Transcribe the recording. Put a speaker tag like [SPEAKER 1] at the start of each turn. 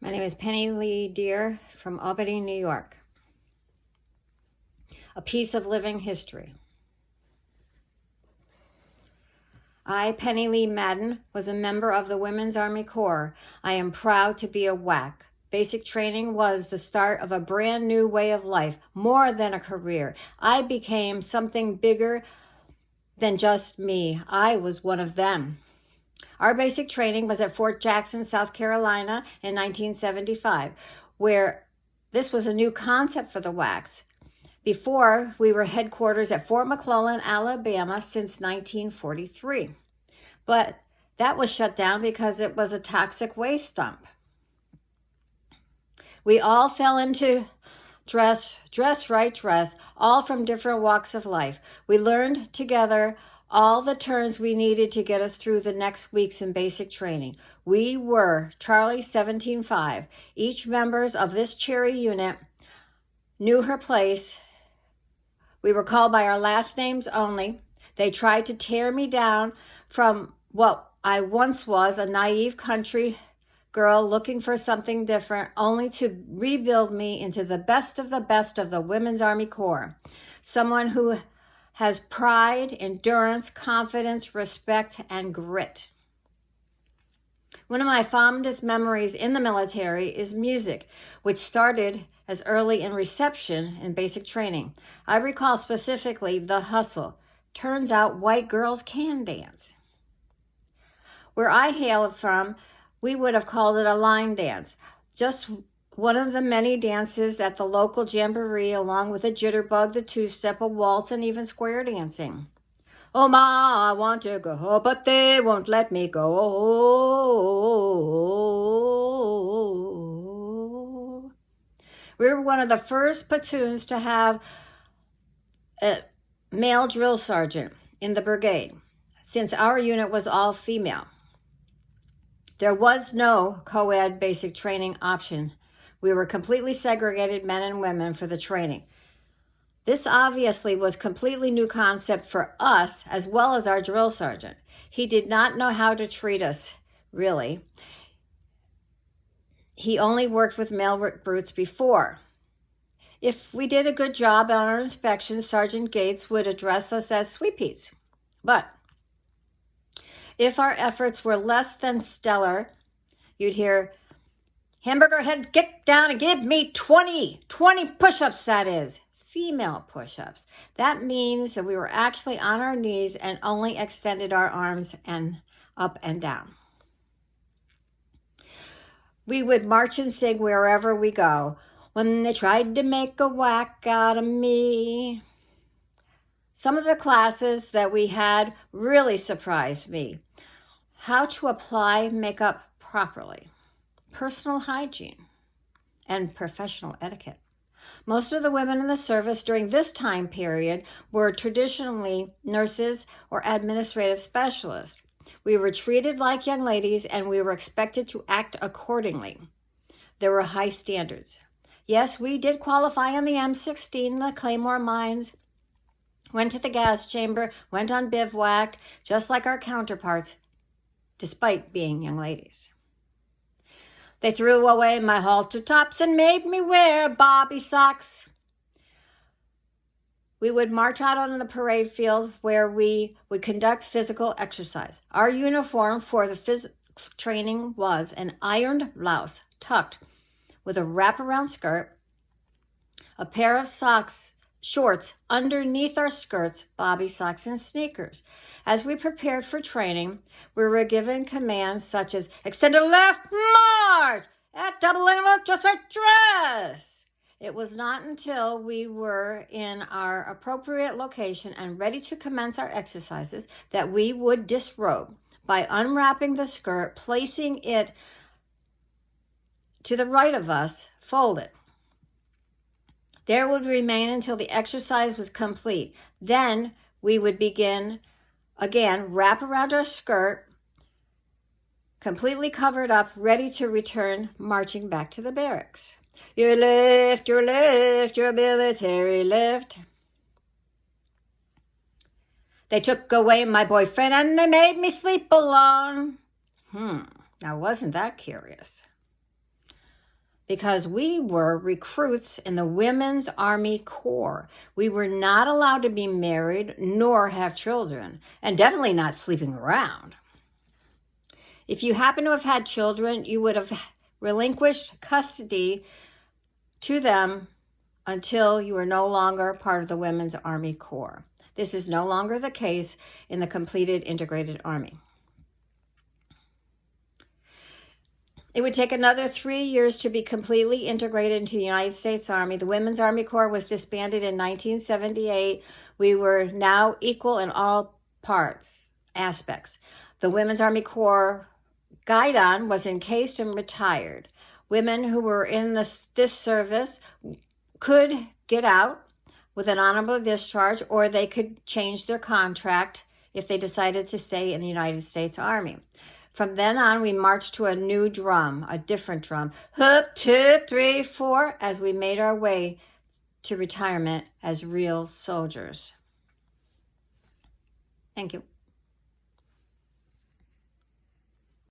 [SPEAKER 1] My name is Pennylee Deere from Albany, New York. A piece of living history. I, Pennylee Madden, was a member of the Women's Army Corps. I am proud to be a WAC. Basic training was the start of a brand new way of life, more than a career. I became something bigger than just me. I was one of them. Our basic training was at Fort Jackson, South Carolina in 1975, where this was a new concept for the WACs. Before, we were headquarters at Fort McClellan, Alabama since 1943. But that was shut down because it was a toxic waste dump. We all fell into dress, all from different walks of life. We learned together all the terms we needed to get us through the next weeks in basic training. We were Charlie 17-5. Each members of this cherry unit knew her place. We were called by our last names only. They tried to tear me down from what I once was, a naive country girl looking for something different, only to rebuild me into the best of the Women's Army Corps. Someone who has pride, endurance, confidence, respect, and grit. One of my fondest memories in the military is music, which started as early in reception and basic training. I recall specifically the hustle. Turns out white girls can dance. Where I hail from, we would have called it a line dance. Just one of the many dances at the local jamboree, along with a jitterbug, the two-step, a waltz, and even square dancing. Oh, ma, I want to go, but they won't let me go. We were one of the first platoons to have a male drill sergeant in the brigade, since our unit was all female. There was no co-ed basic training option. We were completely segregated, men and women, for the training. This obviously was a completely new concept for us, as well as our drill sergeant. He did not know how to treat us, really. He only worked with male recruits before. If we did a good job on our inspection, Sergeant Gates would address us as sweepies. But if our efforts were less than stellar, you'd hear, "Hamburger head, get down and give me 20 push-ups, that is." Female push-ups. That means that we were actually on our knees and only extended our arms and up and down. We would march and sing wherever we go. When they tried to make a whack out of me. Some of the classes that we had really surprised me. How to apply makeup properly, personal hygiene, and professional etiquette. Most of the women in the service during this time period were traditionally nurses or administrative specialists. We were treated like young ladies, and we were expected to act accordingly. There were high standards. Yes, we did qualify on the M16, the Claymore mines, went to the gas chamber, went on bivouac, just like our counterparts, despite being young ladies. They threw away my halter tops and made me wear bobby socks. We would march out on the parade field where we would conduct physical exercise. Our uniform for the physical training was an ironed blouse tucked with a wraparound skirt, a pair of shorts underneath our skirts, bobby socks, and sneakers. As we prepared for training, we were given commands such as extended left march, at double interval, just right dress. It was not until we were in our appropriate location and ready to commence our exercises that we would disrobe by unwrapping the skirt, placing it to the right of us, folded. There would remain until the exercise was complete. Then we would begin again, wrap around our skirt, completely covered up, ready to return, marching back to the barracks. Your lift, your military lift. They took away my boyfriend and they made me sleep alone. Now wasn't that curious? because we were recruits in the Women's Army Corps. We were not allowed to be married nor have children, and definitely not sleeping around. If you happen to have had children, you would have relinquished custody to them until you are no longer part of the Women's Army Corps. This is no longer the case in the completed integrated Army. It would take another 3 years to be completely integrated into the United States Army. The Women's Army Corps was disbanded in 1978. We were now equal in all aspects. The Women's Army Corps guidon was encased and retired. Women who were in this service could get out with an honorable discharge, or they could change their contract if they decided to stay in the United States Army. From then on, we marched to a new drum, a different drum. Hoop, 2, 3, 4, as we made our way to retirement as real soldiers. Thank you.